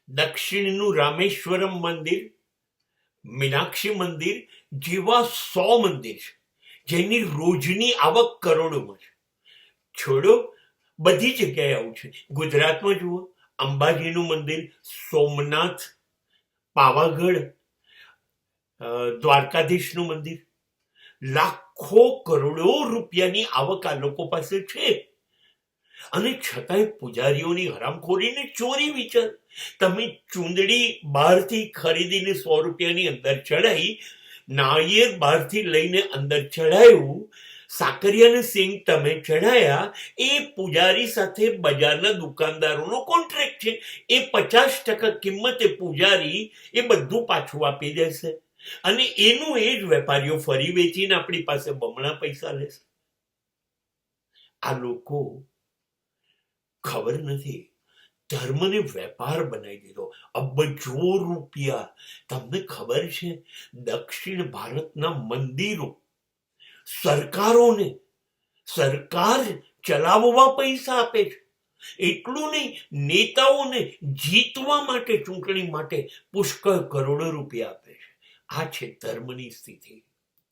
દક્ષિણનું રામેશ્વરમ મંદિર, મીનાક્ષી મંદિર જેવા 100 મંદિર છે જેની રોજની આવક કરોડોમાં છે. છોડો, બધી જગ્યાએ આવું છે. ગુજરાતમાં જુઓ, અંબાજીનું મંદિર, સોમનાથ, પાવાગઢ, દ્વારકાધીશનું મંદિર, લાખો કરોડો રૂપિયાની આવક આ લોકો પાસે છે. અને છતાંય પૂજારીઓની હરામખોરીને ચોરી વિચાર. તમે ચૂંદડી બહારથી ખરીદીને 100 રૂપિયાની અંદર ચડાઈ, નાળિયેર બહારથી લઈને અંદર ચડાયું, સાકરિયાને સિંગ તમે ચડાયા, એ પૂજારી સાથે બજારના દુકાનદારોનો કોન્ટ્રાક્ટ છે. એ 50% કિંમતે પૂજારી એ બધું પાછું આપી દેશે અને એનું એ જ વેપારીઓ ફરી વેચીને આપણી પાસે બમણા પૈસા લેશે. આ લોકો ખબર નથી, ધર્મને વેપાર બનાવી દીધો. અબજો રૂપિયા. તમને ખબર છે, દક્ષિણ ભારતના મંદિરો સરકારોને, સરકાર ચલાવવા પૈસા આપે છે. એટલું નહીં, નેતાઓને જીતવા માટે, ચૂંટણી માટે પુષ્કળ કરોડો રૂપિયા આપે છે. આ છે ધર્મની સ્થિતિ.